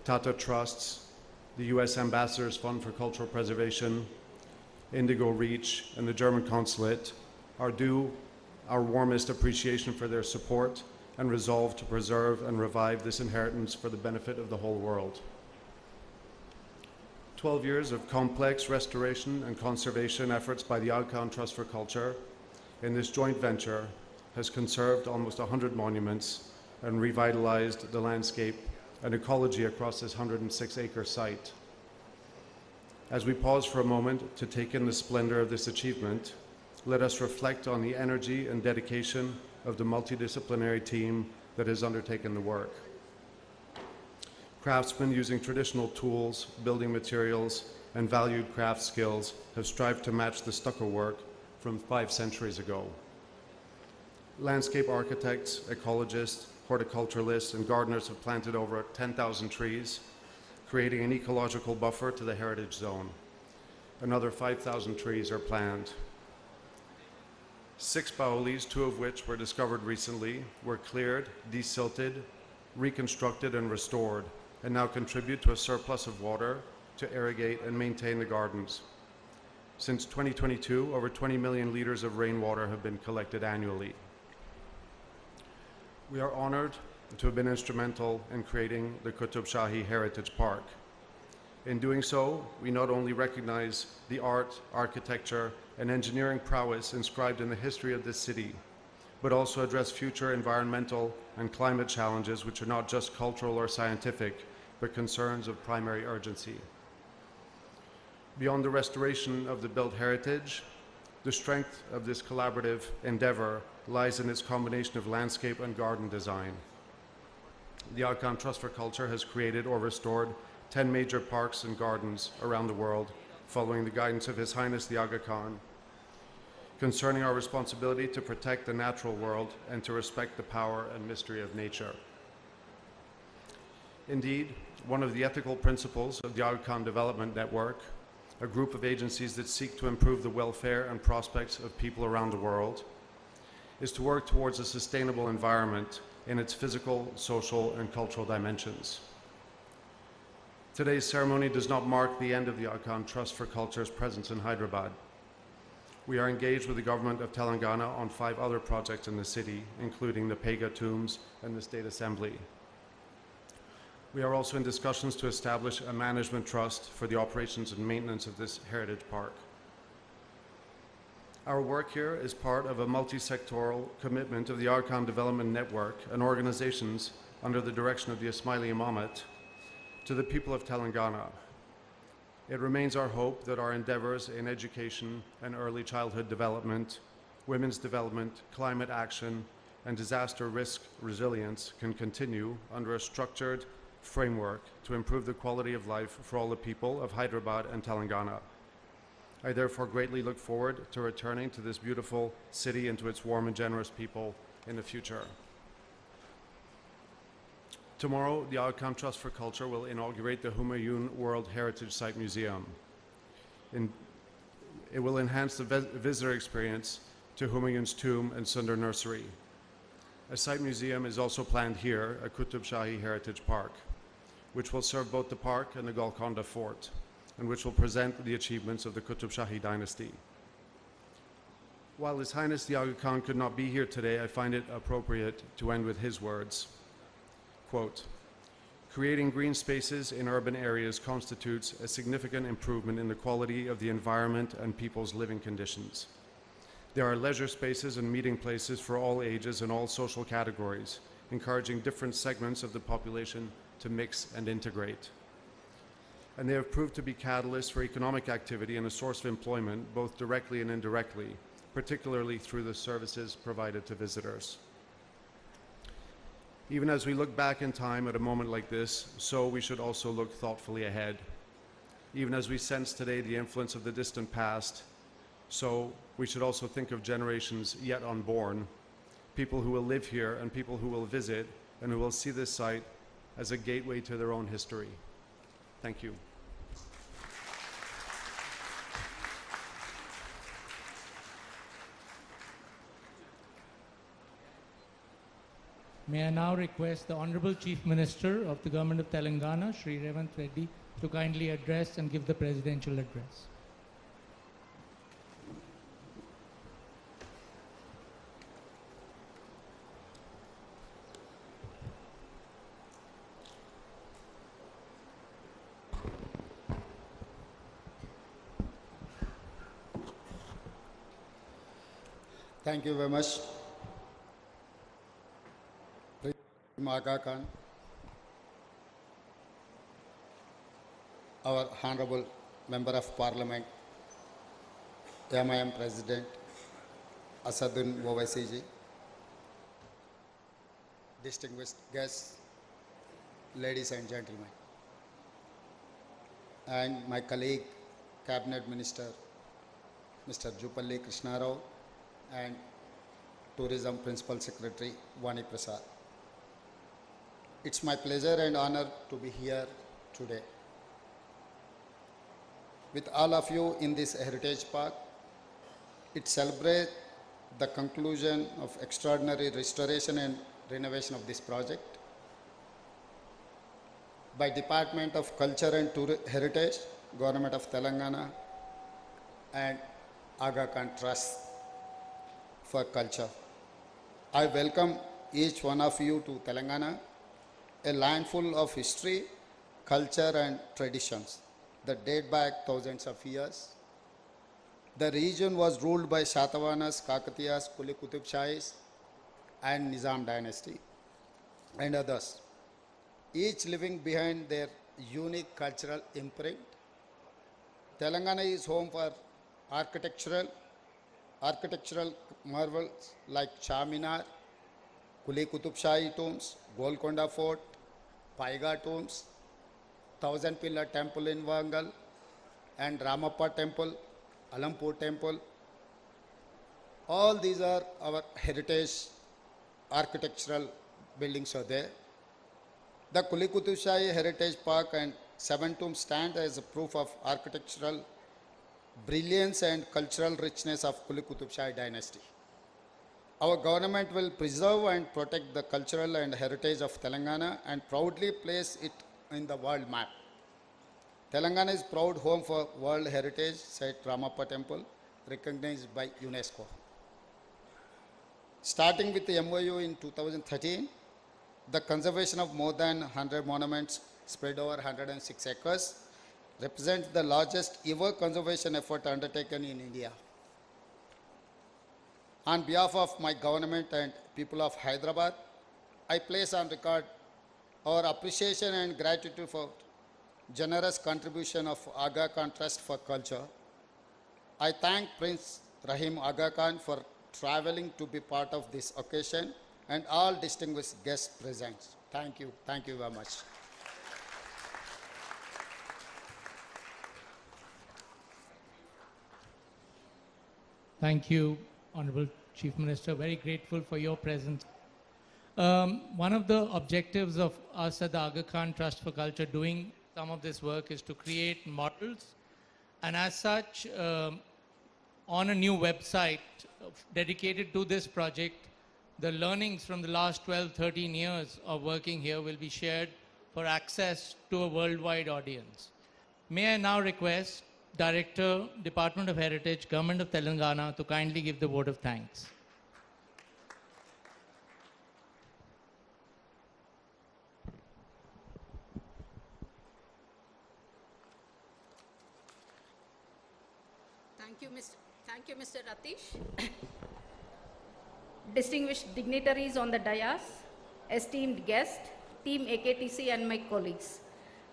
Tata Trusts, the US Ambassador's Fund for Cultural Preservation, Indigo Reach, and the German Consulate are due our warmest appreciation for their support and resolve to preserve and revive this inheritance for the benefit of the whole world. 12 years of complex restoration and conservation efforts by the Aga Khan Trust for Culture in this joint venture has conserved almost 100 monuments and revitalized the landscape and ecology across this 106-acre site. As we pause for a moment to take in the splendor of this achievement, let us reflect on the energy and dedication of the multidisciplinary team that has undertaken the work. Craftsmen using traditional tools, building materials, and valued craft skills have strived to match the stucco work from 5 centuries ago. Landscape architects, ecologists, horticulturalists, and gardeners have planted over 10,000 trees, creating an ecological buffer to the heritage zone. Another 5,000 trees are planned. 6 baolis, 2 of which were discovered recently, were cleared, desilted, reconstructed, and restored, and now contribute to a surplus of water to irrigate and maintain the gardens. Since 2022, over 20 million liters of rainwater have been collected annually. We are honored to have been instrumental in creating the Qutb Shahi Heritage Park. In doing so, we not only recognize the art, architecture, and engineering prowess inscribed in the history of this city, but also address future environmental and climate challenges which are not just cultural or scientific, but concerns of primary urgency. Beyond the restoration of the built heritage, the strength of this collaborative endeavor lies in its combination of landscape and garden design. The Aga Khan Trust for Culture has created or restored 10 major parks and gardens around the world, following the guidance of His Highness the Aga Khan, concerning our responsibility to protect the natural world and to respect the power and mystery of nature. Indeed, one of the ethical principles of the Aga Khan Development Network, a group of agencies that seek to improve the welfare and prospects of people around the world, is to work towards a sustainable environment in its physical, social, and cultural dimensions. Today's ceremony does not mark the end of the Aga Khan Trust for Culture's presence in Hyderabad. We are engaged with the government of Telangana on 5 other projects in the city, including the Pega tombs and the State Assembly. We are also in discussions to establish a management trust for the operations and maintenance of this heritage park. Our work here is part of a multi-sectoral commitment of the Aga Khan Development Network and organizations under the direction of the Ismaili Imamate to the people of Telangana. It remains our hope that our endeavors in education and early childhood development, women's development, climate action, and disaster risk resilience can continue under a structured framework to improve the quality of life for all the people of Hyderabad and Telangana. I therefore greatly look forward to returning to this beautiful city and to its warm and generous people in the future. Tomorrow, the Aga Khan Trust for Culture will inaugurate the Humayun World Heritage Site Museum. It will enhance the visitor experience to Humayun's tomb and Sundar Nursery. A site museum is also planned here at Qutb Shahi Heritage Park, which will serve both the park and the Golconda Fort, and which will present the achievements of the Qutb Shahi dynasty. While His Highness the Aga Khan could not be here today, I find it appropriate to end with his words. Quote, "Creating green spaces in urban areas constitutes a significant improvement in the quality of the environment and people's living conditions. There are leisure spaces and meeting places for all ages and all social categories, encouraging different segments of the population to mix and integrate. And they have proved to be catalysts for economic activity and a source of employment, both directly and indirectly, particularly through the services provided to visitors. Even as we look back in time at a moment like this, so we should also look thoughtfully ahead. Even as we sense today the influence of the distant past, so we should also think of generations yet unborn, people who will live here and people who will visit and who will see this site as a gateway to their own history. Thank you." May I now request the Honorable Chief Minister of the Government of Telangana, Shri Revanth Reddy, to kindly address and give the presidential address. Thank you very much. Aga Khan, our Honorable Member of Parliament, MIM President Asaduddin Owaisi ji, distinguished guests, ladies and gentlemen, and my colleague, Cabinet Minister Mr. Jupalli Krishna Rao, and Tourism Principal Secretary Vani Prasad. It's my pleasure and honor to be here today with all of you in this Heritage Park. It celebrates the conclusion of extraordinary restoration and renovation of this project by Department of Culture and Heritage, Government of Telangana, and Aga Khan Trust for Culture. I welcome each one of you to Telangana, a land full of history, culture and traditions that date back thousands of years. The region was ruled by Shatavahanas, Kakatiyas, Qutb Shahis and Nizam dynasty and others, each living behind their unique cultural imprint. Telangana is home for architectural marvels like Charminar, Qutb Shahi tombs, Golconda Fort, Paiga tombs, Thousand Pillar Temple in Wangal, and Ramappa Temple, Alampur Temple. All these are our heritage architectural buildings are there. The Qutb Shahi Heritage Park and 7 tombs stand as a proof of architectural brilliance and cultural richness of Qutb Shahi dynasty. Our government will preserve and protect the cultural and heritage of Telangana and proudly place it in the world map. Telangana is proud home for World Heritage Site Ramappa Temple, recognized by UNESCO. Starting with the MOU in 2013, the conservation of more than 100 monuments spread over 106 acres represents the largest ever conservation effort undertaken in India. On behalf of my government and people of Hyderabad, I place on record our appreciation and gratitude for generous contribution of Aga Khan Trust for Culture. I thank Prince Rahim Aga Khan for traveling to be part of this occasion and all distinguished guests present. Thank you very much. Thank you, Honorable Chief Minister. Very grateful for your presence. One of the objectives of us at the Aga Khan Trust for Culture doing some of this work is to create models, and as such, on a new website dedicated to this project, the learnings from the last 12, 13 years of working here will be shared for access to a worldwide audience. May I now request Director, Department of Heritage, Government of Telangana to kindly give the vote of thanks. Thank you, Mr. Ratish. Distinguished dignitaries on the dais, esteemed guests, Team AKTC and my colleagues.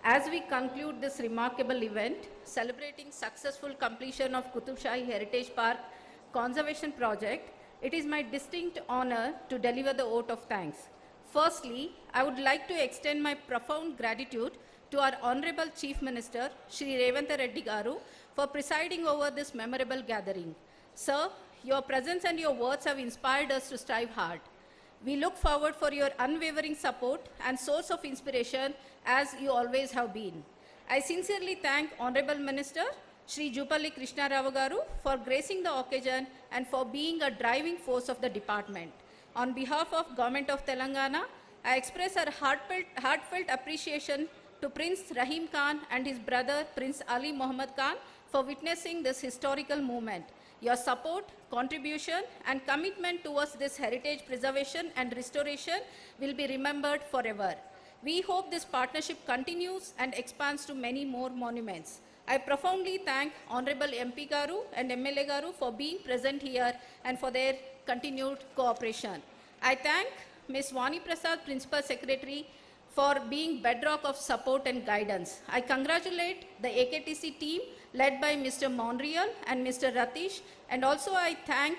As we conclude this remarkable event, celebrating successful completion of Qutb Shahi Heritage Park Conservation Project, it is my distinct honor to deliver the vote of thanks. Firstly, I would like to extend my profound gratitude to our Honorable Chief Minister, Shri Revanth Reddy Garu, for presiding over this memorable gathering. Sir, your presence and your words have inspired us to strive hard. We look forward for your unwavering support and source of inspiration as you always have been. I sincerely thank Honorable Minister Shri Jupalli Krishna Rao Garu for gracing the occasion and for being a driving force of the department. On behalf of Government of Telangana, I express our heartfelt appreciation to Prince Rahim Khan and his brother Prince Ali Muhammad Khan for witnessing this historical movement. Your support, contribution and commitment towards this heritage preservation and restoration will be remembered forever. We hope this partnership continues and expands to many more monuments. I profoundly thank Honorable MP Garu and MLA Garu for being present here and for their continued cooperation. I thank Ms. Vani Prasad, Principal Secretary, for being bedrock of support and guidance. I congratulate the AKTC team led by Mr. Monreal and Mr. Ratish, and also I thank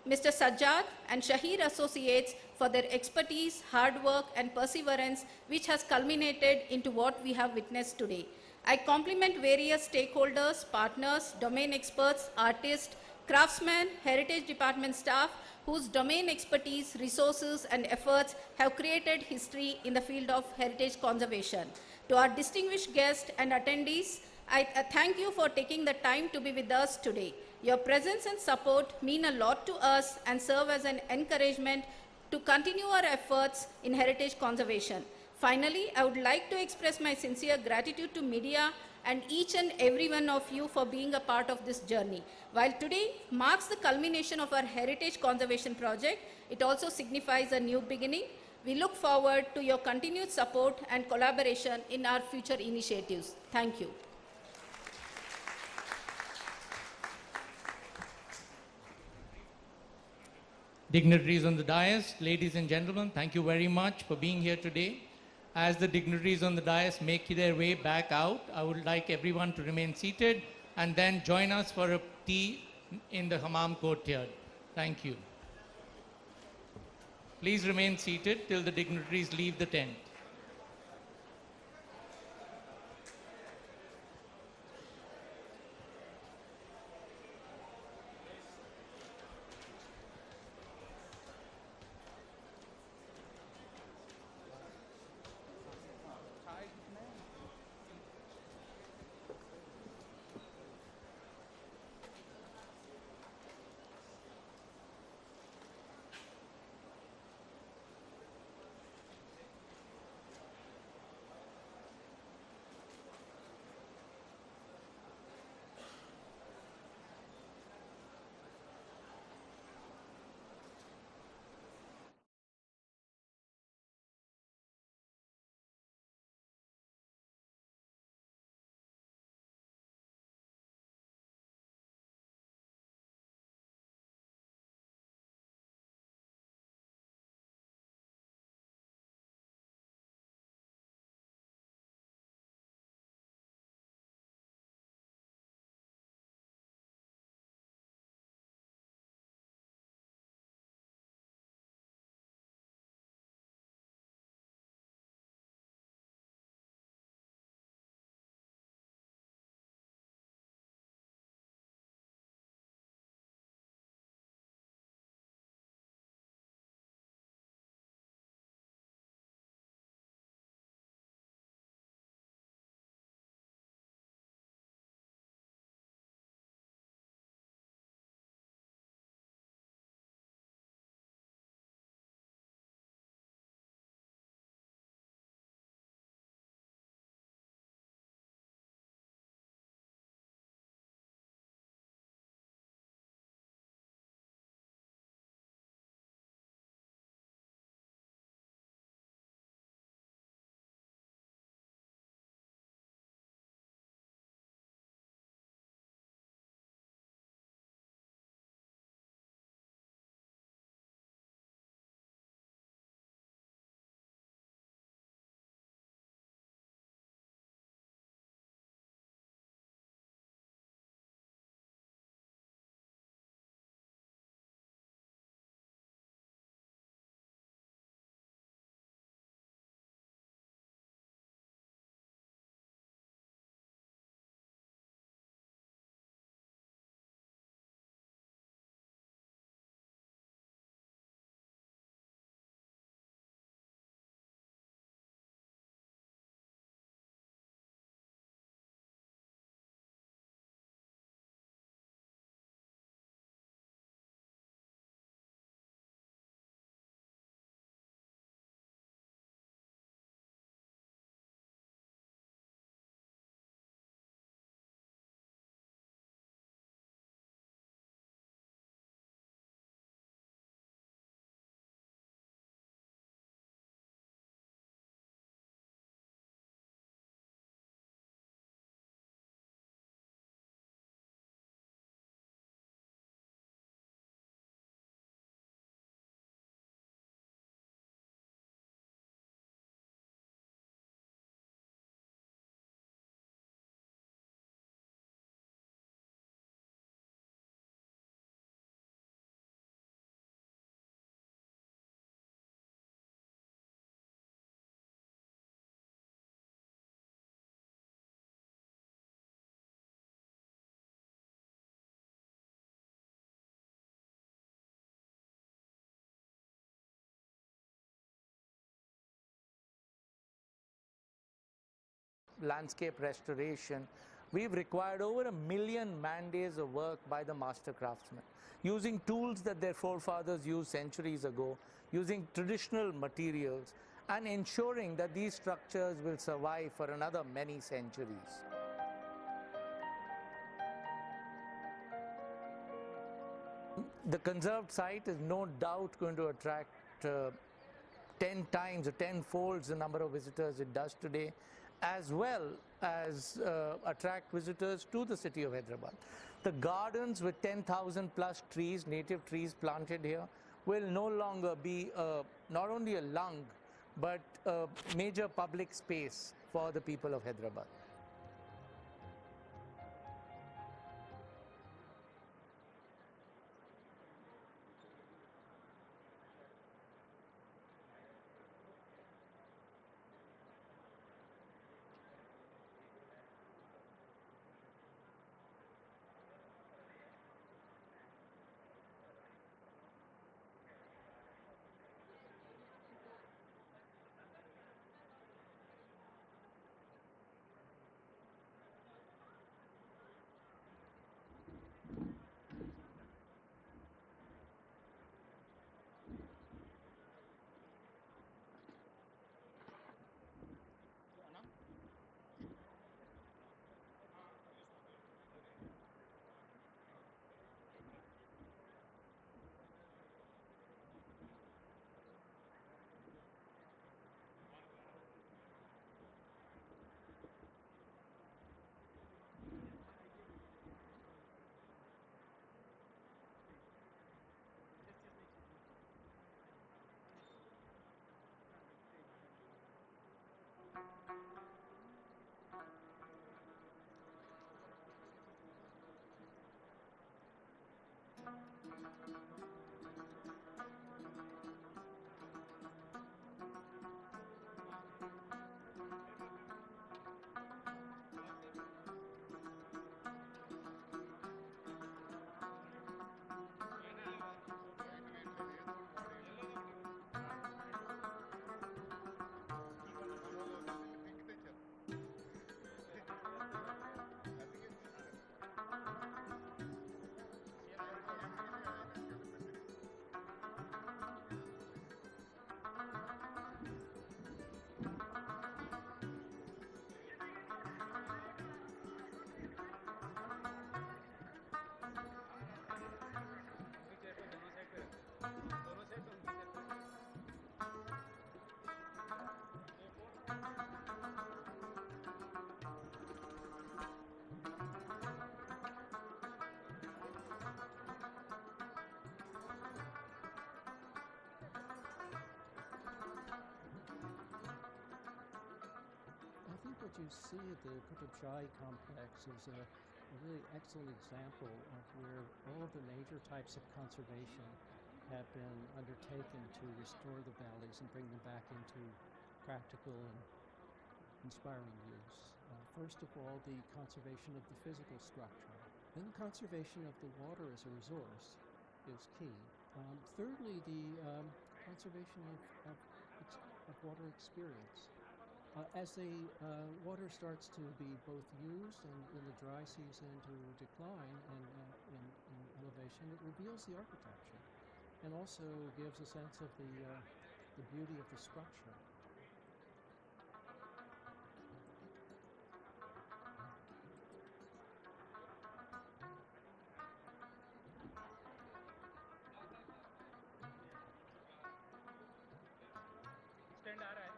Mr. Sajjad and Shahi Associates for their expertise, hard work and perseverance, which has culminated into what we have witnessed today. I compliment various stakeholders, partners, domain experts, artists, craftsmen, heritage department staff, whose domain expertise, resources and efforts have created history in the field of heritage conservation. To our distinguished guests and attendees, I thank you for taking the time to be with us today. Your presence and support mean a lot to us and serve as an encouragement to continue our efforts in heritage conservation. Finally, I would like to express my sincere gratitude to media and each and every one of you for being a part of this journey. While today marks the culmination of our heritage conservation project, it also signifies a new beginning. We look forward to your continued support and collaboration in our future initiatives. Thank you. Dignitaries on the dais, ladies and gentlemen, thank you very much for being here today. As the dignitaries on the dais make their way back out, I would like everyone to remain seated and then join us for a tea in the Hammam courtyard. Thank you. Please remain seated till the dignitaries leave the tent. landscape restoration, we've required over 1 million man-days of work by the master craftsmen, using tools that their forefathers used centuries ago, using traditional materials, and ensuring that these structures will survive for another many centuries. The conserved site is no doubt going to attract 10 times or 10 folds the number of visitors it does today, as well as attract visitors to the city of Hyderabad. The gardens with 10,000 plus trees, native trees planted here, will no longer be not only a lung, but a major public space for the people of Hyderabad. I think what you see at the Qutb Shahi complex is a really excellent example of where all of the major types of conservation have been undertaken to restore the valleys and bring them back into practical and inspiring use. First of all, the conservation of the physical structure. Then the conservation of the water as a resource is key. Thirdly, the conservation of water experience. As the water starts to be both used and in the dry season to decline in elevation, it reveals the architecture and also gives a sense of the beauty of the structure. Stand आ रहा है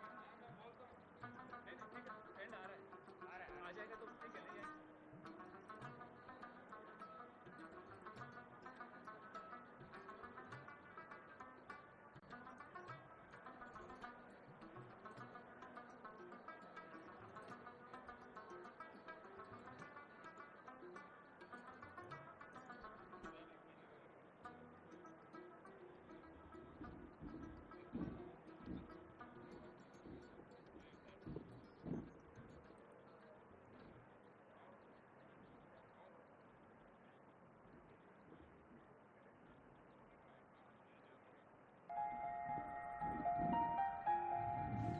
नहीं ठीक है stand आ रहा है आ जाएगा तो ठीक है ले जाएंगे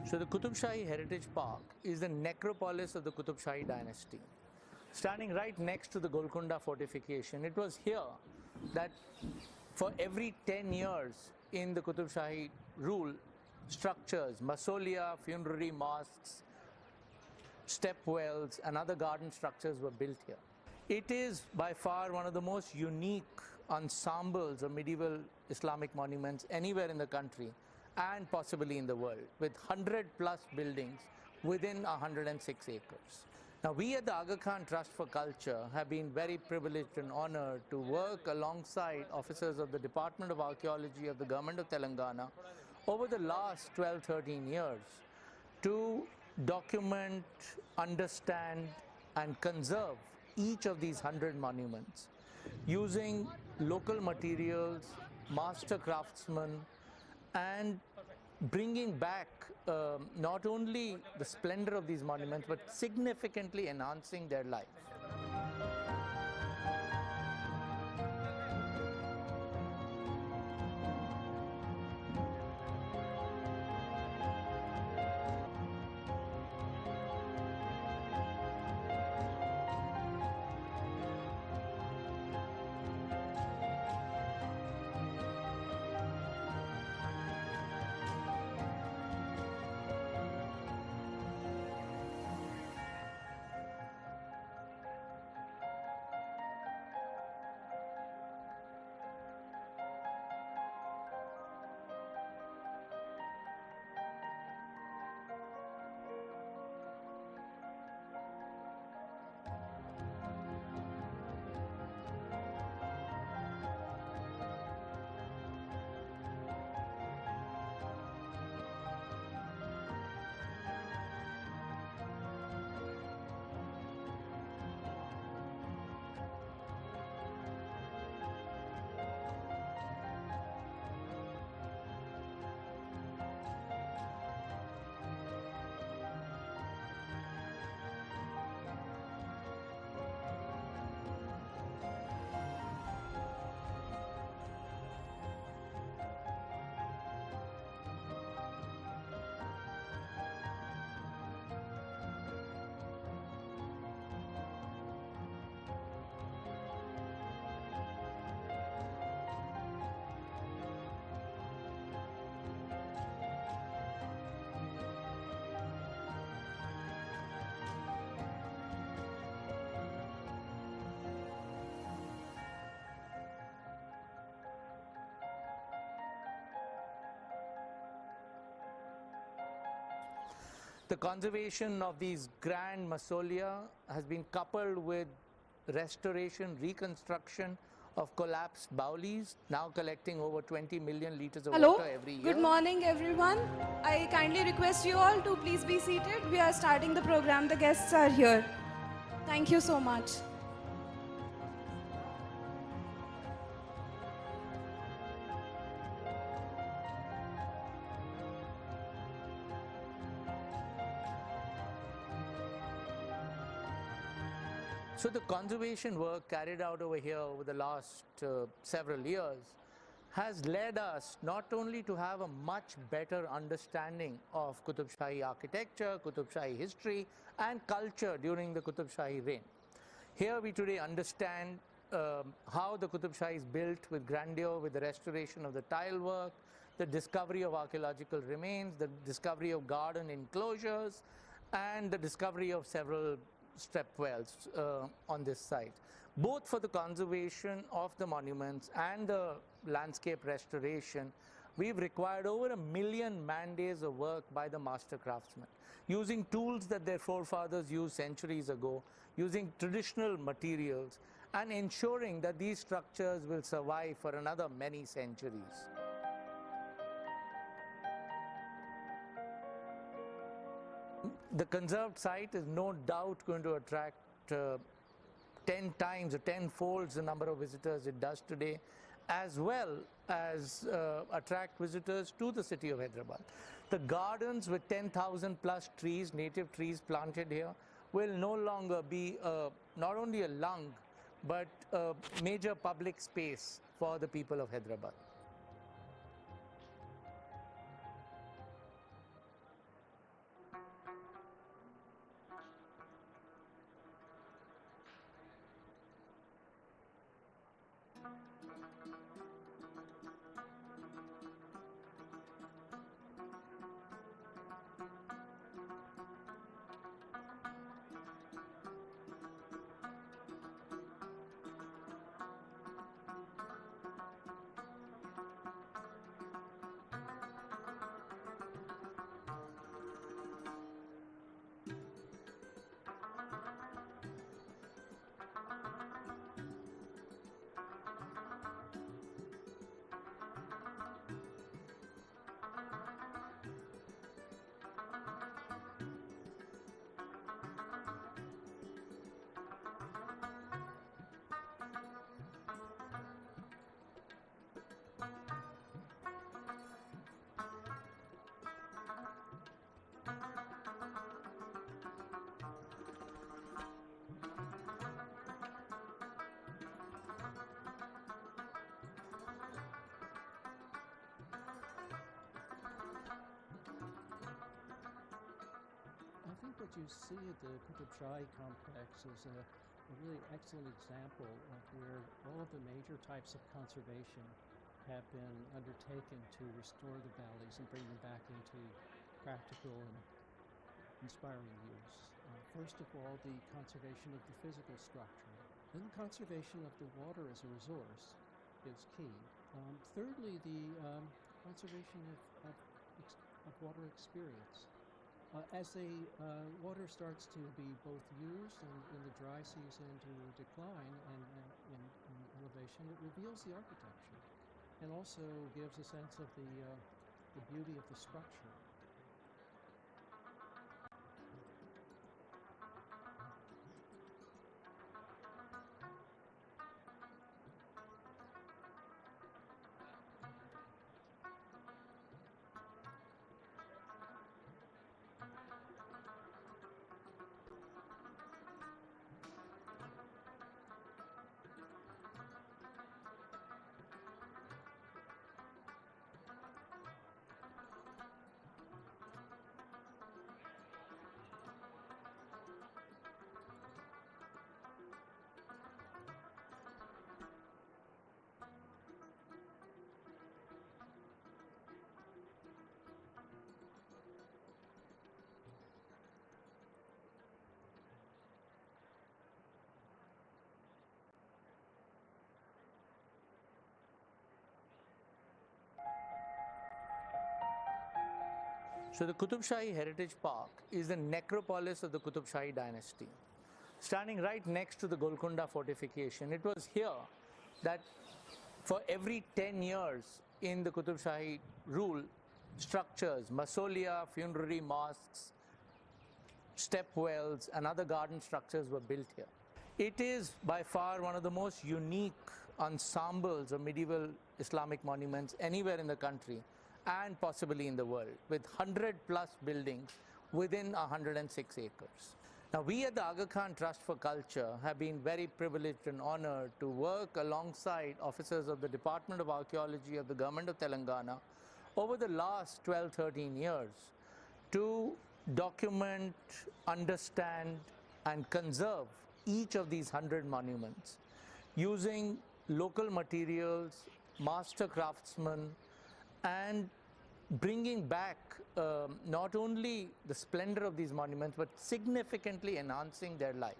So the Qutb Shahi Heritage Park is the necropolis of the Qutb Shahi dynasty. Standing right next to the Golconda fortification, it was here that for every 10 years in the Qutb Shahi rule, structures, mausolea, funerary mosques, stepwells and other garden structures were built here. It is by far one of the most unique ensembles of medieval Islamic monuments anywhere in the country and possibly in the world, with 100+ buildings within 106 acres. Now, we at the Aga Khan Trust for Culture have been very privileged and honored to work alongside officers of the Department of Archaeology of the Government of Telangana over the last 12-13 years to document, understand and conserve each of these 100 monuments using local materials, master craftsmen, and bringing back not only the splendor of these monuments but significantly enhancing their life. The conservation of these grand mausolea has been coupled with restoration, reconstruction of collapsed baulis, now collecting over 20 million liters of Hello, water every year. good morning everyone. I kindly request you all to please be seated. We are starting the program. The guests are here. Thank you so much. So the conservation work carried out over here over the last several years has led us not only to have a much better understanding of Qutb Shahi architecture, Qutb Shahi history and culture during the Qutb Shahi reign. Here we today understand how the Qutb Shahi is built with grandeur, with the restoration of the tile work, the discovery of archaeological remains, the discovery of garden enclosures and the discovery of several stepwells on this site, both for the conservation of the monuments and the landscape restoration. We've required over 1 million man-days of work by the master craftsmen, using tools that their forefathers used centuries ago, using traditional materials, and ensuring that these structures will survive for another many centuries. The conserved site is no doubt going to attract 10 times or 10-folds the number of visitors it does today, as well as attract visitors to the city of Hyderabad. The gardens with 10,000 plus trees, native trees planted here, will no longer be not only a lung, but a major public space for the people of Hyderabad. think what you see at the Qutb Shahi complex is a really excellent example of where all of the major types of conservation have been undertaken to restore the valleys and bring them back into practical and inspiring use. First of all, the conservation of the physical structure. Then conservation of the water as a resource is key. Thirdly, the conservation of water experience. As the water starts to be both used and in the dry season to decline and in elevation, it reveals the architecture and also gives a sense of the beauty of the structure. So the Qutb Shahi Heritage Park is the necropolis of the Qutb Shahi dynasty. Standing right next to the Golconda fortification, it was here that for every 10 years in the Qutb Shahi rule, structures, mausolea, funerary mosques, stepwells and other garden structures were built here. It is by far one of the most unique ensembles of medieval Islamic monuments anywhere in the country and possibly in the world, with 100+ buildings within 106 acres. Now, we at the Aga Khan Trust for Culture have been very privileged and honored to work alongside officers of the Department of Archaeology of the Government of Telangana over the last 12-13 years to document, understand and conserve each of these 100 monuments using local materials, master craftsmen, and bringing back not only the splendor of these monuments, but significantly enhancing their life.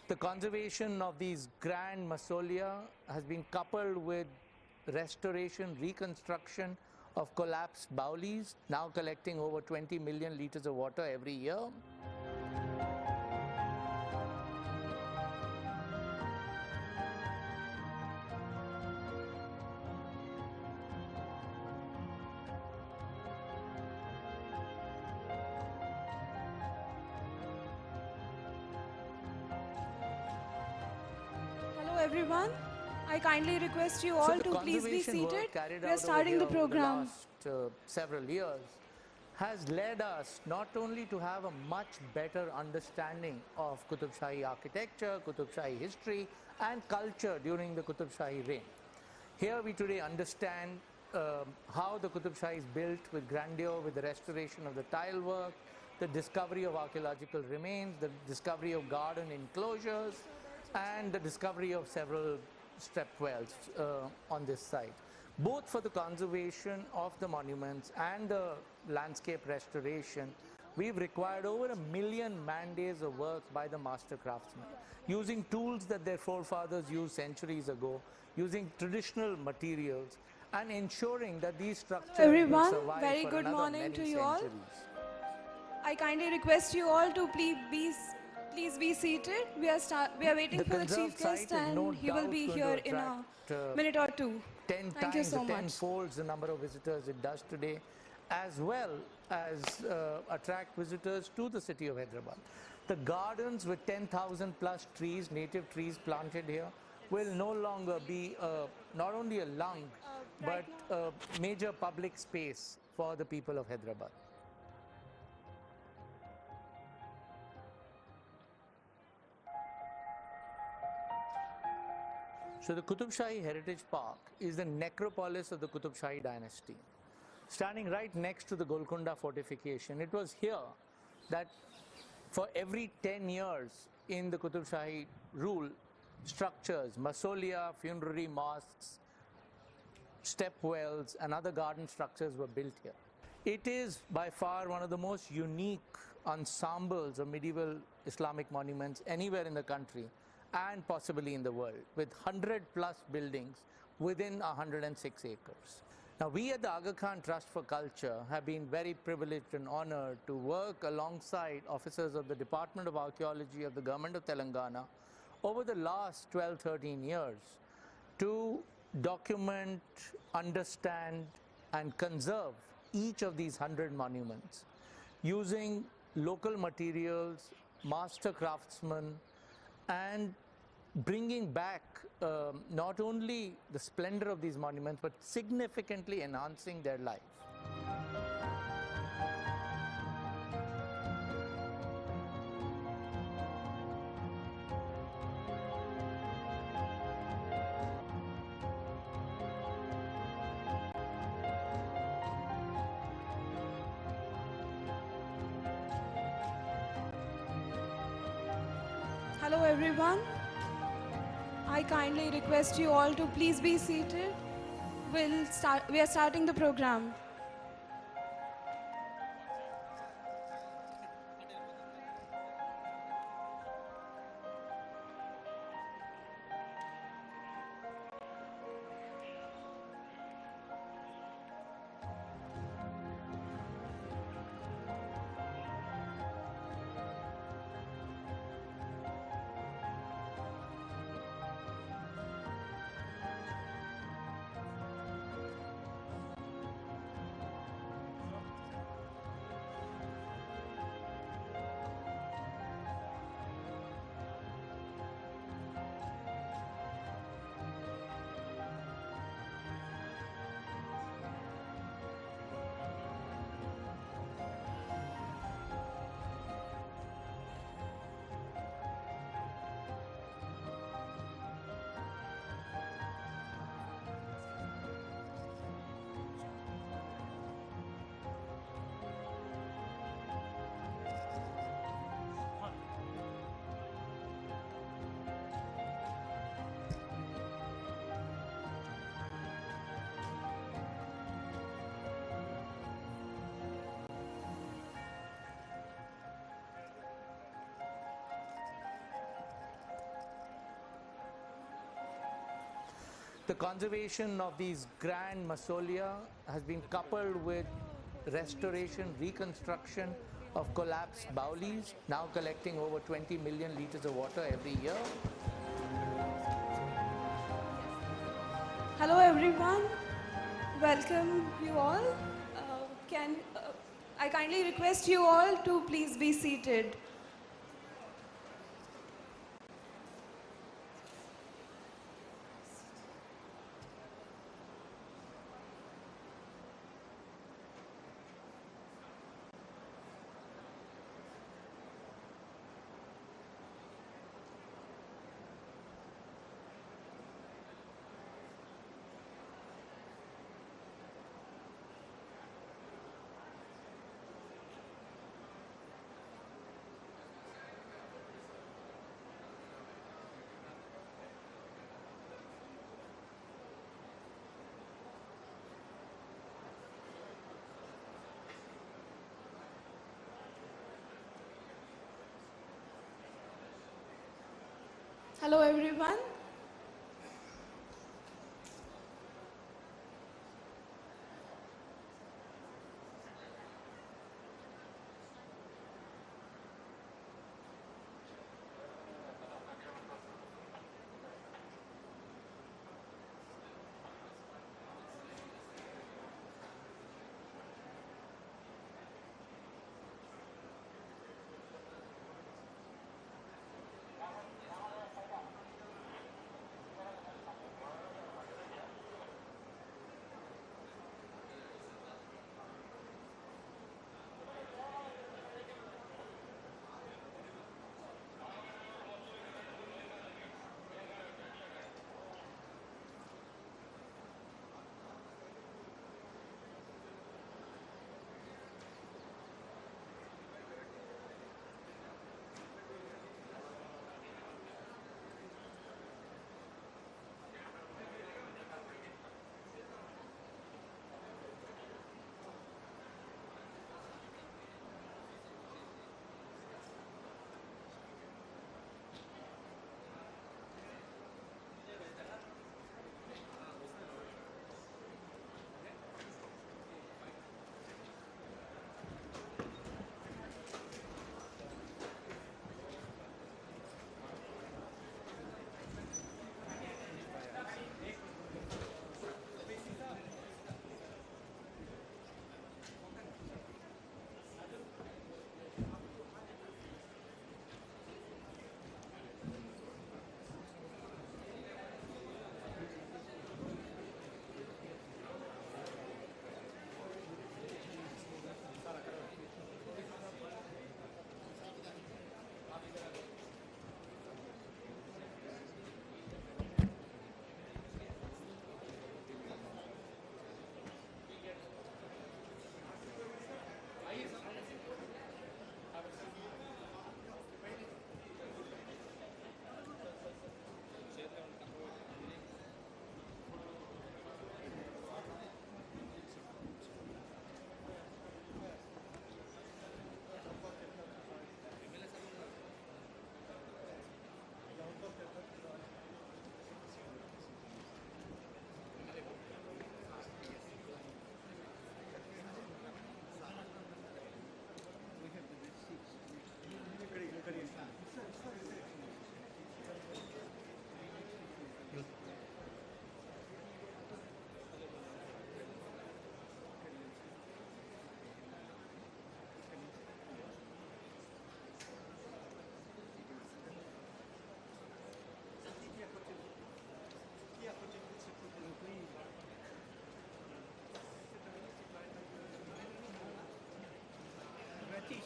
The conservation of these grand mausolea has been coupled with restoration, reconstruction of collapsed baulis, now collecting over 20 million liters of water every year. everyone. I kindly request you all So to the please be conservation work seated. carried We out are starting over the here over program. last several years has led us not only to have a much better understanding of Qutb Shahi architecture, Qutb Shahi history and culture during the Qutb Shahi reign. Here we today understand how the Qutb Shahi is built with grandeur, with the restoration of the tile work, the discovery of archaeological remains, the discovery of garden enclosures, and the discovery of several step wells on this site, both for the conservation of the monuments and the landscape restoration. We've required over 1 million man-days of work by the master craftsmen, using tools that their forefathers used centuries ago, using traditional materials, and ensuring that these structures will Everyone, survive very for good another morning many to you all. centuries. I kindly request you all to please be seated. We are waiting The for the chief conserved site guest, is no and he will doubt be going here to in a attract minute or two. 10 Thank you times so or 10 much. folds the number of visitors it does today, as well as attract visitors to the city of Hyderabad. The gardens with 10,000 plus trees, native trees planted here, will no longer be not only a lung, but a major public space for the people of Hyderabad. So the Qutb Shahi Heritage Park is the necropolis of the Qutb Shahi dynasty. Standing right next to the Golconda fortification, it was here that for every 10 years in the Qutb Shahi rule, structures, mausolea, funerary mosques, step wells and other garden structures were built here. It is by far one of the most unique ensembles of medieval Islamic monuments anywhere in the country and possibly in the world, with 100 plus buildings within 106 acres. Now, we at the Aga Khan Trust for Culture have been very privileged and honored to work alongside officers of the Department of Archaeology of the Government of Telangana over the last 12-13 years to document, understand and conserve each of these 100 monuments using local materials, master craftsmen, and bringing back not only the splendor of these monuments, but significantly enhancing their life. Hello everyone. I kindly request you all to please be seated. We are starting the program. The conservation of these grand mausolea has been coupled with restoration, reconstruction of collapsed baulis, now collecting over 20 million liters of water every year. Hello everyone. Welcome you all. I kindly request you all to please be seated. Hello everyone.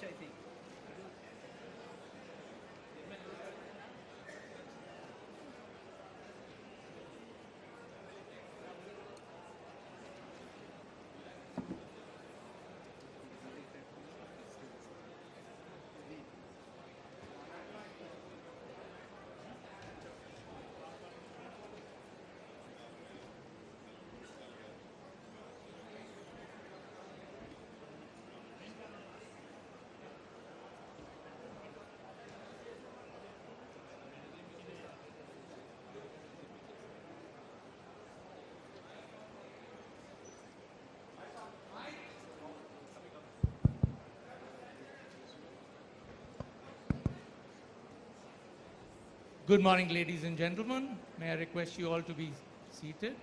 I think. Good morning, ladies and gentlemen. May I request you all to be seated?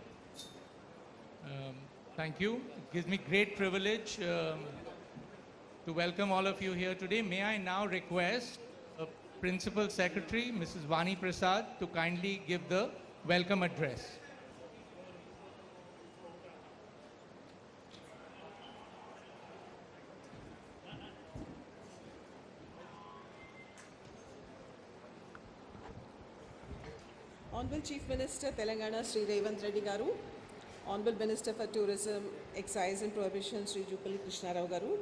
Thank you. It gives me great privilege to welcome all of you here today. May I now request Principal Secretary, Mrs. Vani Prasad, to kindly give the welcome address. Honorable Chief Minister Telangana Sri Revanth Reddy Garu, Honorable Minister for Tourism, Excise and Prohibition Sri Jupali Krishna Rao Garu,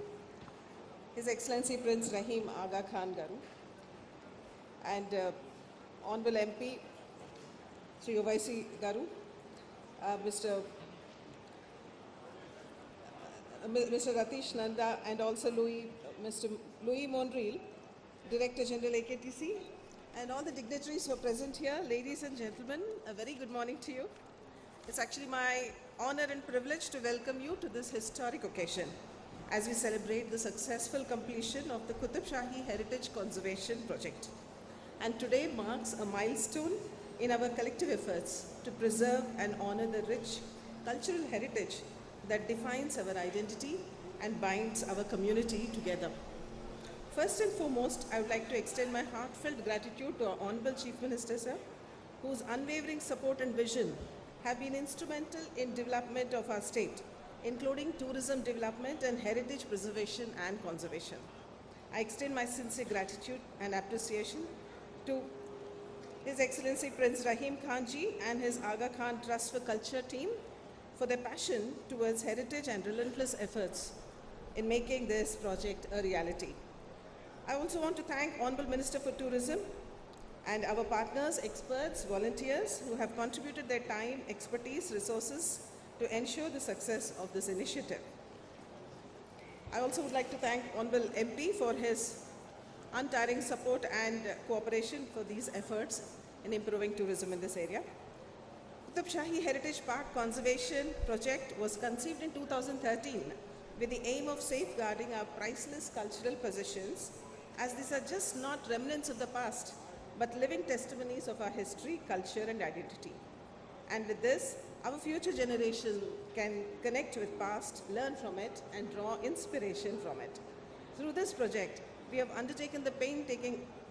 His Excellency Prince Rahim Aga Khan Garu, and Honorable MP Sri Ovaisi Garu, Mr. Ratish Nanda, and also Mr. Louis Monreal, Director General AKTC, and all the dignitaries who are present here, ladies and gentlemen, a very good morning to you. It's actually my honor and privilege to welcome you to this historic occasion as we celebrate the successful completion of the Qutb Shahi Heritage Conservation Project. And today marks a milestone in our collective efforts to preserve and honor the rich cultural heritage that defines our identity and binds our community together. First and foremost, I would like to extend my heartfelt gratitude to our Honorable Chief Minister, sir, whose unwavering support and vision have been instrumental in development of our state, including tourism development and heritage preservation and conservation. I extend my sincere gratitude and appreciation to His Excellency Prince Rahim Khan Ji and his Aga Khan Trust for Culture team for their passion towards heritage and relentless efforts in making this project a reality. I also want to thank Honorable Minister for Tourism and our partners, experts, volunteers who have contributed their time, expertise, resources to ensure the success of this initiative. I also would like to thank Honorable MP for his untiring support and cooperation for these efforts in improving tourism in this area. Qutb Shahi Heritage Park Conservation Project was conceived in 2013 with the aim of safeguarding our priceless cultural possessions, as these are just not remnants of the past, but living testimonies of our history, culture, and identity. And with this, our future generation can connect with past, learn from it, and draw inspiration from it. Through this project, we have undertaken the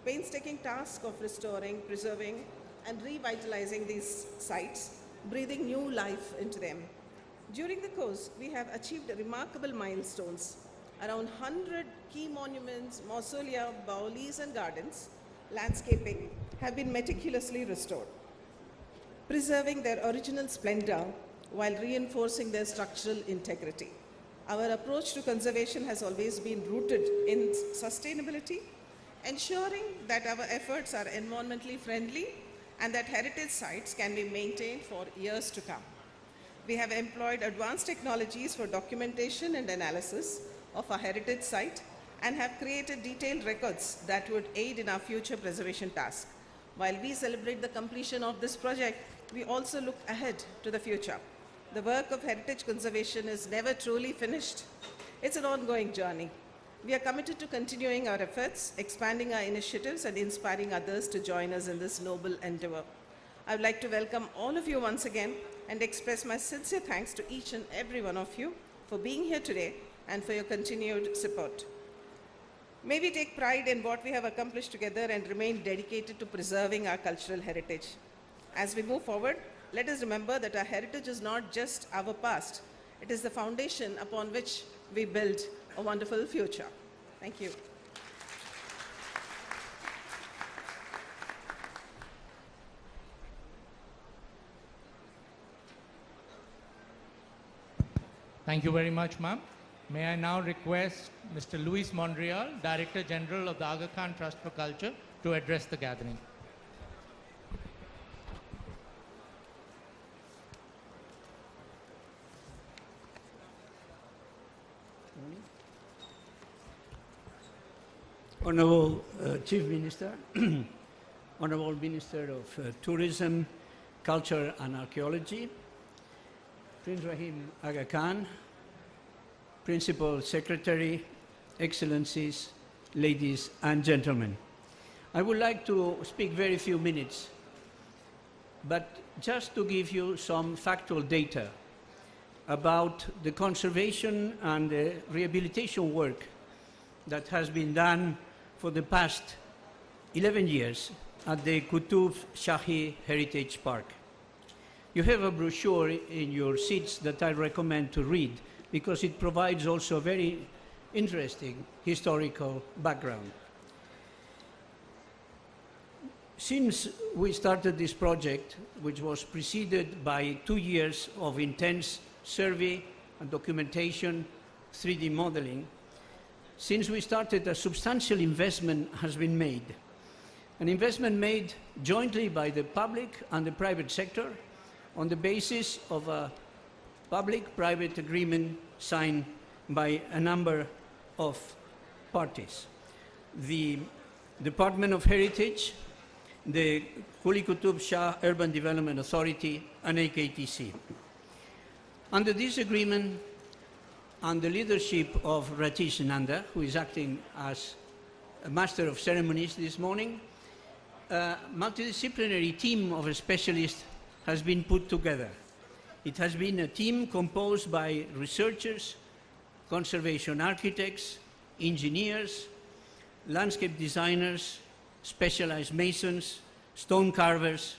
painstaking task of restoring, preserving, and revitalizing these sites, breathing new life into them. During the course, we have achieved remarkable milestones. Around 100 key monuments, mausolea, baulis, and gardens, landscaping have been meticulously restored, preserving their original splendor while reinforcing their structural integrity. Our approach to conservation has always been rooted in sustainability, ensuring that our efforts are environmentally friendly and that heritage sites can be maintained for years to come. We have employed advanced technologies for documentation and analysis of our heritage site and have created detailed records that would aid in our future preservation task. While we celebrate the completion of this project, we also look ahead to the future. The work of heritage conservation is never truly finished. It's an ongoing journey. We are committed to continuing our efforts, expanding our initiatives, and inspiring others to join us in this noble endeavor. I would like to welcome all of you once again and express my sincere thanks to each and every one of you for being here today and for your continued support. May we take pride in what we have accomplished together and remain dedicated to preserving our cultural heritage. As we move forward, let us remember that our heritage is not just our past. It is the foundation upon which we build a wonderful future. Thank you. Thank you very much, ma'am. May I now request Mr. Luis Monreal, Director General of the Aga Khan Trust for Culture, to address the gathering. Honorable Chief Minister, Honorable Minister of Tourism, Culture and Archaeology, Prince Rahim Aga Khan, Principal Secretary, Excellencies, ladies and gentlemen. I would like to speak very few minutes, but just to give you some factual data about the conservation and the rehabilitation work that has been done for the past 11 years at the Qutb Shahi Heritage Park. You have a brochure in your seats that I recommend to read because it provides also a very interesting historical background. Since we started this project, which was preceded by 2 years of intense survey and documentation, 3D modeling, since we started, a substantial investment has been made. An investment made jointly by the public and the private sector on the basis of a public-private agreement signed by a number of parties. The Department of Heritage the Qutb Shah Urban Development Authority, and AKTC. Under this agreement, and the leadership of Ratish Nanda, who is acting as a Master of Ceremonies this morning, a multidisciplinary team of specialists has been put together. It has been a team composed by researchers, conservation architects, engineers, landscape designers, specialized masons, stone carvers,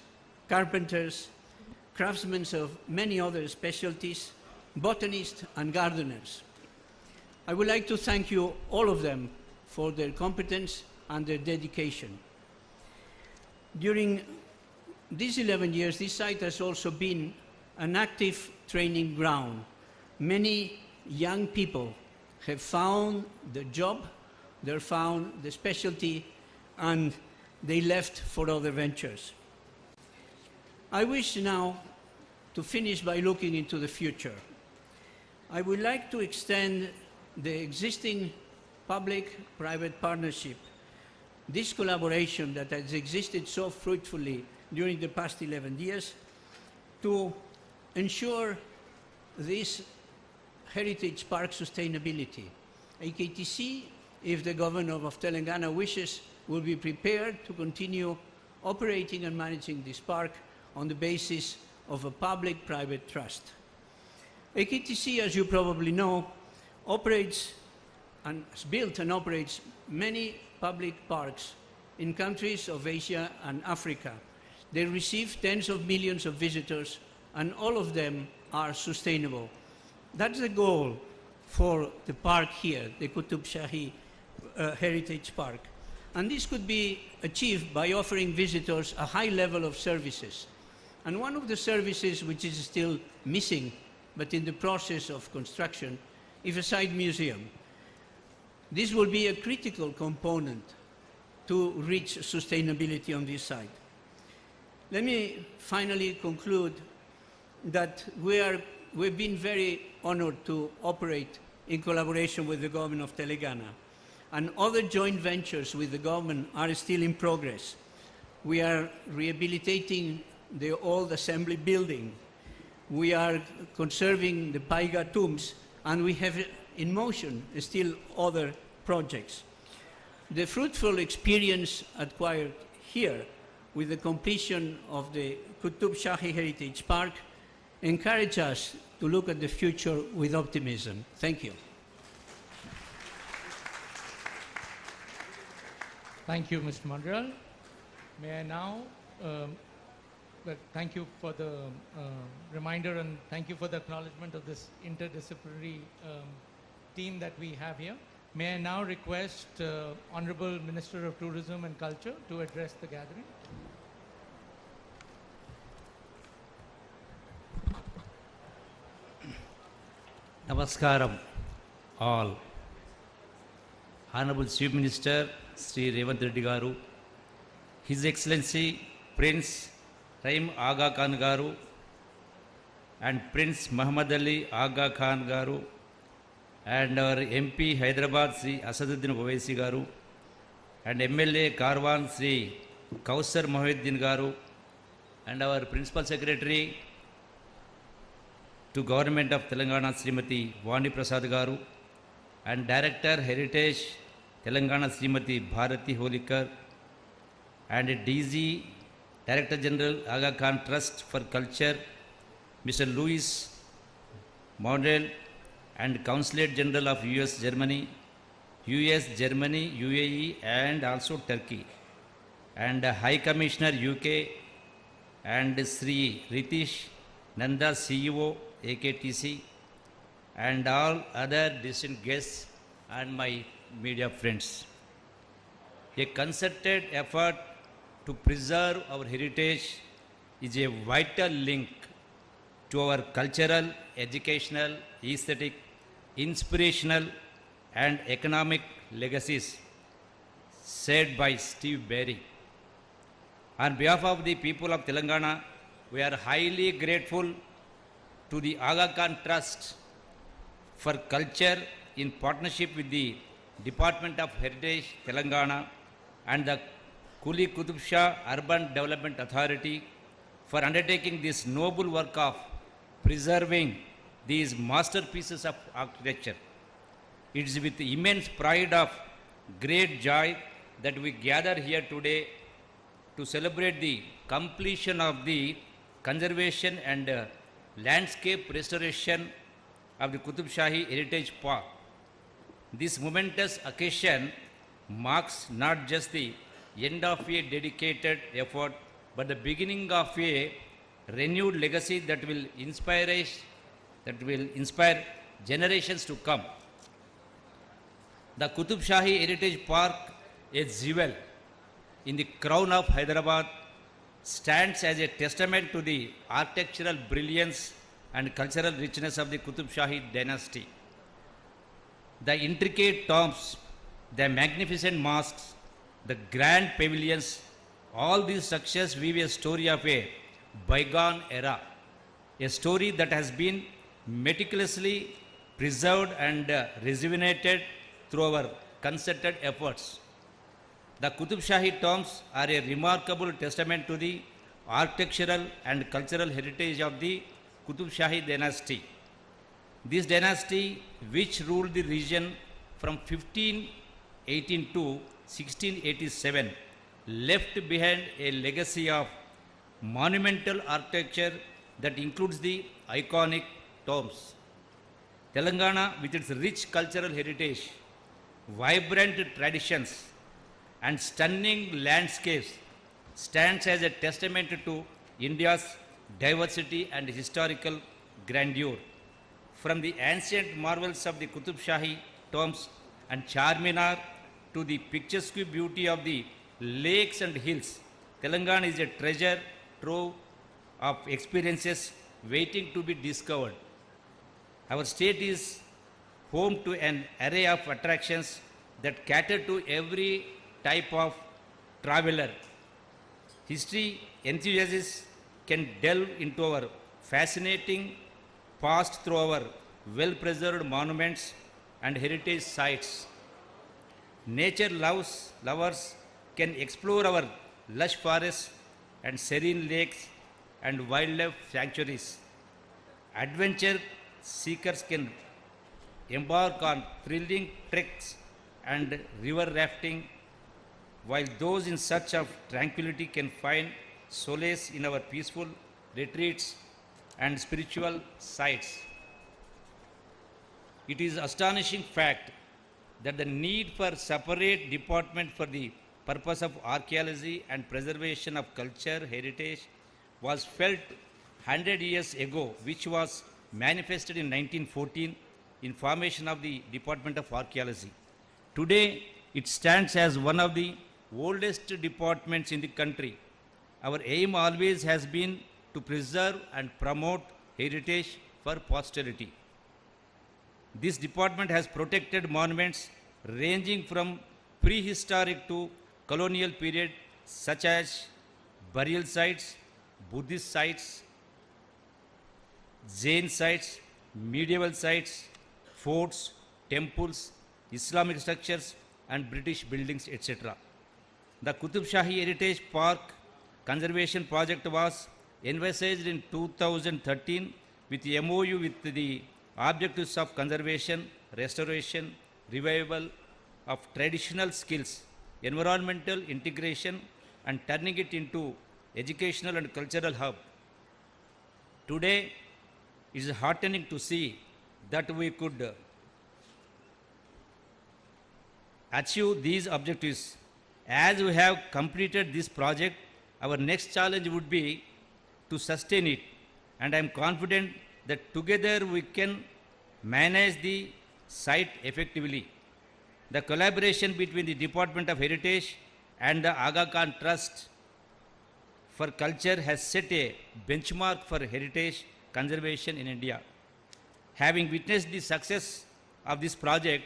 carpenters, craftsmen of many other specialties, botanists and gardeners. I would like to thank you, all of them, for their competence and their dedication. During these 11 years, this site has also been an active training ground. Many young people have found the job, they found the specialty, and they left for other ventures. I wish now to finish by looking into the future. I would like to extend the existing public-private partnership, this collaboration that has existed so fruitfully during the past 11 years, to ensure this heritage park sustainability. AKTC, if the governor of Telangana wishes, will be prepared to continue operating and managing this park on the basis of a public-private trust. AKTC, as you probably know, operates and has built and operates many public parks in countries of Asia and Africa. They receive tens of millions of visitors, and all of them are sustainable. That's the goal for the park here, the Qutb Shahi Heritage Park. And this could be achieved by offering visitors a high level of services. And one of the services which is still missing, but in the process of construction, is a side museum. This will be a critical component to reach sustainability on this site. Let me finally conclude that we've been very honored to operate in collaboration with the government of Telangana, and other joint ventures with the government are still in progress. We are rehabilitating the old assembly building. We are conserving the Paiga tombs, and we have in motion still other projects. The fruitful experience acquired here with the completion of the Qutb Shahi Heritage Park encourage us to look at the future with optimism. Thank you. Thank you, Mr. Mandral. May I now, thank you for the reminder, and thank you for the acknowledgement of this interdisciplinary team that we have here. May I now request Honorable Minister of Tourism and Culture to address the gathering. Namaskaram all. Honorable Chief Minister Sri Revanth Reddy Garu, His Excellency Prince Rahim Aga Khan Garu and Prince Muhammad Ali Aga Khan Garu, and our MP Hyderabad Sri Asaduddin Owaisi Garu, and MLA Karwan Sri Kausar Mohiuddin Garu, and our Principal Secretary to Government of Telangana Srimati Vani Prasad Garu, and Director Heritage Telangana Srimati Bharati Holikar, and DG Director General Aga Khan Trust for Culture Mr. Louis Mondel, and Consulate General of US, Germany, UAE and also Turkey, and High Commissioner UK, and Sri Ritish Nanda, CEO AKTC, and all other distinct guests and my media friends. A concerted effort to preserve our heritage is a vital link to our cultural, educational, aesthetic, inspirational and economic legacies, said by Steve Berry. On behalf of the people of Telangana, we are highly grateful to the Aga Khan Trust for Culture in partnership with the Department of Heritage Telangana and the Kuli Qutb Shah Urban Development Authority for undertaking this noble work of preserving these masterpieces of architecture. It is with immense pride of great joy that we gather here today to celebrate the completion of the conservation and landscape restoration of the Qutb Shahi Heritage Park. This momentous occasion marks not just the end of a dedicated effort, but the beginning of a renewed legacy that will inspire generations to come. The Qutb Shahi Heritage Park, a jewel in the crown of Hyderabad, stands as a testament to the architectural brilliance and cultural richness of the Qutb Shahi dynasty. The intricate tombs, the magnificent mosques, the grand pavilions, all these structures weave a story of a bygone era, a story that has been meticulously preserved and rejuvenated through our concerted efforts. The Qutb Shahi tombs are a remarkable testament to the architectural and cultural heritage of the Qutb Shahi dynasty. This dynasty, which ruled the region from 1518 to 1687, left behind a legacy of monumental architecture that includes the iconic tombs. Telangana, with its rich cultural heritage, vibrant traditions, and stunning landscapes, stands as a testament to India's diversity and historical grandeur. From the ancient marvels of the Qutb Shahi tombs and Charminar to the picturesque beauty of the lakes and hills, Telangana is a treasure trove of experiences waiting to be discovered. Our state is home to an array of attractions that cater to every type of traveler. History enthusiasts can delve into our fascinating past through our well-preserved monuments and heritage sites. Nature lovers can explore our lush forests and serene lakes and wildlife sanctuaries. Adventure seekers can embark on thrilling treks and river rafting, while those in search of tranquility can find solace in our peaceful retreats and spiritual sites. It is astonishing fact that the need for separate department for the purpose of archaeology and preservation of culture heritage was felt 100 years ago, which was manifested in 1914 in formation of the Department of Archaeology. Today, it stands as one of the oldest departments in the country. Our aim always has been to preserve and promote heritage for posterity. This department has protected monuments ranging from prehistoric to colonial period, such as burial sites, Buddhist sites, Jain sites, medieval sites, forts, temples, Islamic structures, and British buildings, etc. The Qutb Shahi Heritage Park Conservation Project was envisaged in 2013 with MOU with the objectives of conservation, restoration, revival of traditional skills, environmental integration, and turning it into educational and cultural hub. Today, it is heartening to see that we could achieve these objectives. As we have completed this project, our next challenge would be to sustain it, and I am confident that together we can manage the site effectively. The collaboration between the Department of Heritage and the Aga Khan Trust for Culture has set a benchmark for heritage conservation in India. Having witnessed the success of this project,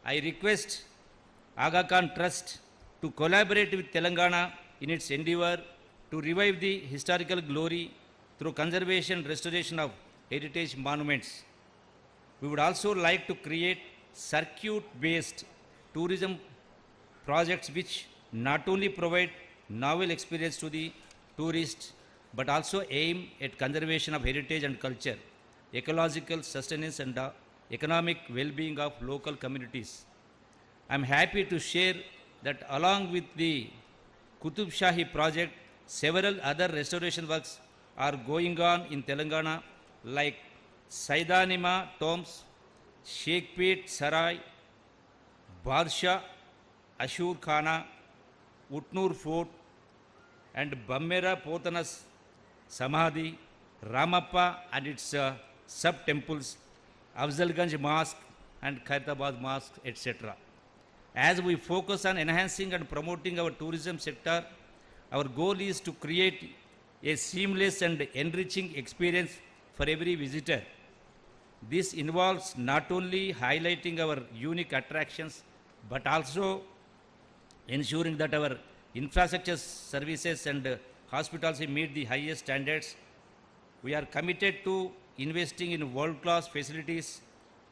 I request Aga Khan Trust to collaborate with Telangana in its endeavor to revive the historical glory through conservation and restoration of heritage monuments. We would also like to create circuit-based tourism projects which not only provide novel experience to the tourists, but also aim at conservation of heritage and culture, ecological sustenance and economic well-being of local communities. I am happy to share that along with the Qutb Shahi project, several other restoration works are going on in Telangana, like Saidanima tombs, Sheikhpet Sarai, Barsha, Ashur Khana, Utnur Fort, and Bammera Potana's Samadhi, Ramappa and its sub-temples, Afzalganj Mosque and Khairabad Mosque, etc. As we focus on enhancing and promoting our tourism sector, our goal is to create a seamless and enriching experience for every visitor. This involves not only highlighting our unique attractions, but also ensuring that our infrastructure services and hospitality meet the highest standards. We are committed to investing in world-class facilities,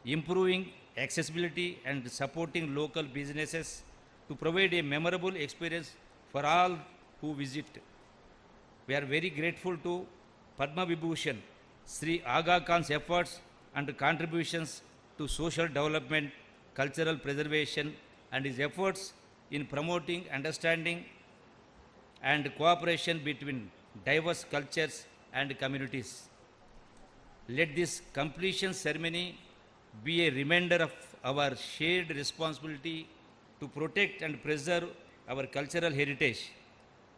improving accessibility and supporting local businesses to provide a memorable experience for all who visit. We are very grateful to Padma Vibhushan, Sri Aga Khan's efforts and contributions to social development, cultural preservation, and his efforts in promoting understanding and cooperation between diverse cultures and communities. Let this completion ceremony be a reminder of our shared responsibility to protect and preserve our cultural heritage.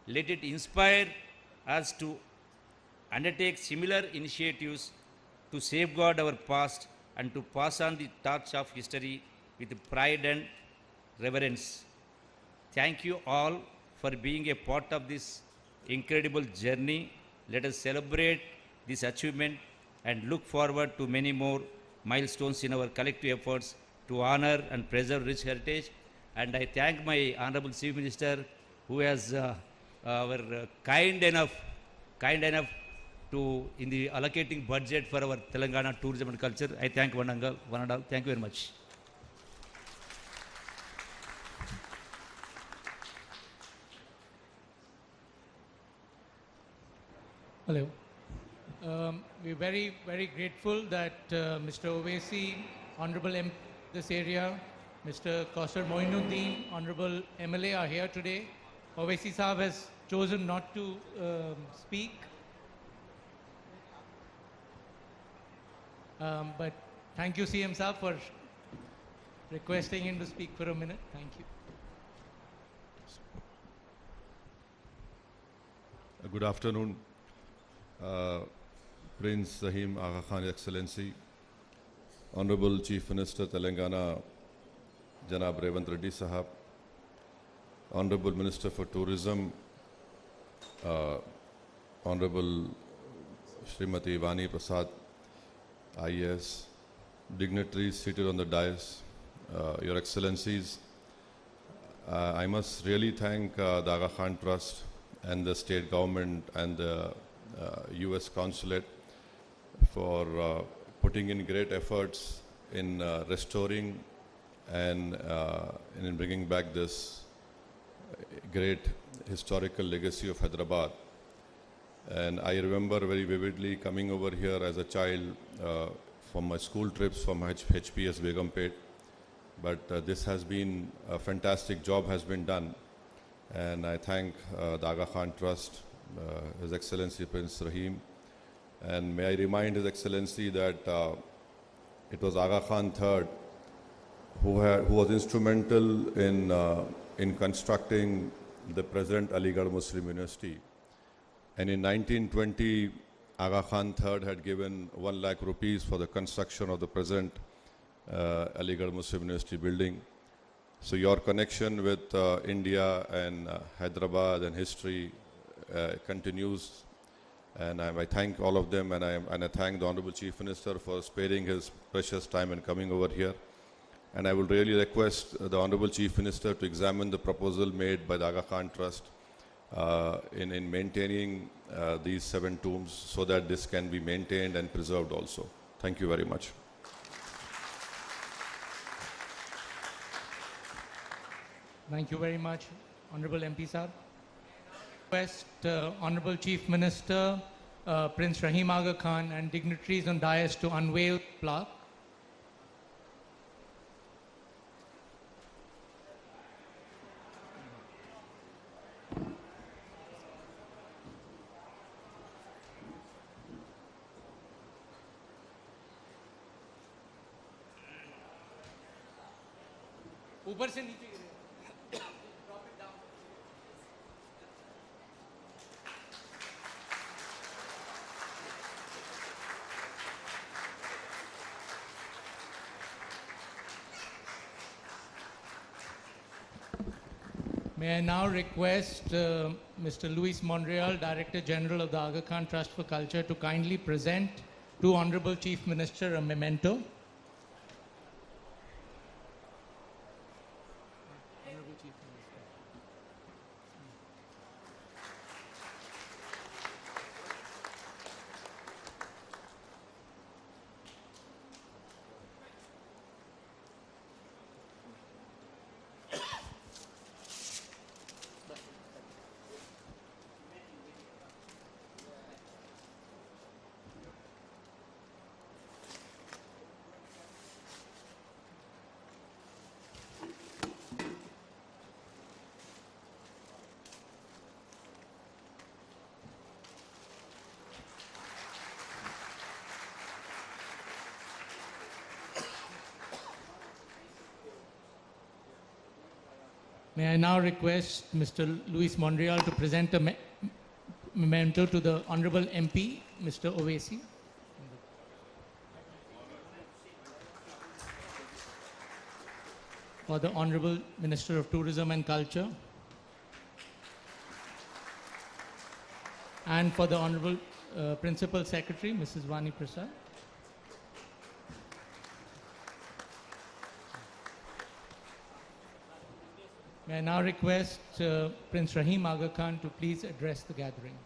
Let it inspire us to undertake similar initiatives to safeguard our past and to pass on the torch of history with pride and reverence. Thank you all for being a part of this incredible journey. Let us celebrate this achievement and look forward to many more milestones in our collective efforts to honor and preserve rich heritage. And I thank my Honorable Chief Minister, who has kind enough to in the allocating budget for our Telangana tourism and culture. I thank one and all. Thank you very much. Hello. We're very, very grateful that Mr. Owaisi, Honorable M. this area, Mr. Kausar Moinuddin, Honorable MLA are here today. Owaisi Saab has chosen not to speak. But thank you, CM Saab, for requesting him to speak for a minute. Thank you. Good afternoon, Prince Rahim Aga Khan Excellency, Honorable Chief Minister Telangana, Janab Revanth Reddy Sahab, Honorable Minister for Tourism, Honorable Srimati Vani Prasad, IAS, dignitaries seated on the dais, Your Excellencies, I must really thank the Aga Khan Trust and the state government and the US Consulate for putting in great efforts in restoring and in bringing back this great historical legacy of Hyderabad. And I remember very vividly coming over here as a child from my school trips from HPS Begumpet. But this has been a fantastic job has been done. And I thank the Aga Khan Trust, His Excellency Prince Rahim. And may I remind His Excellency that it was Aga Khan III who was instrumental in constructing the present Aligarh Muslim University. And in 1920, Aga Khan III had given 1 lakh rupees for the construction of the present Aligarh Muslim University building. So your connection with India and Hyderabad and history continues. And I thank all of them, and I thank the Honorable Chief Minister for sparing his precious time and coming over here. And I will really request the Honorable Chief Minister to examine the proposal made by the Aga Khan Trust in maintaining these 7 tombs so that this can be maintained and preserved also. Thank you very much. Thank you very much, Honorable MP Saab. request Honorable Chief Minister Prince Rahim Aga Khan and dignitaries on dais to unveil plaque. ऊपर से नीचे गिरेगा। Drop it down. May I now request Mr. Luis Monreal, Director General of the Aga Khan Trust for Culture, to kindly present to Honorable Chief Minister a memento. May I now request Mr. Luis Monreal to present a memento to the Honorable MP, Mr. Owaisi. For the Honorable Minister of Tourism and Culture. And for the Honorable Principal Secretary, Mrs. Vani Prasad. May I now request Prince Rahim Aga Khan to please address the gathering.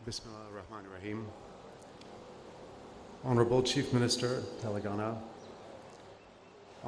Bismillah ar-Rahman ar-Rahim. Honorable Chief Minister, Telangana,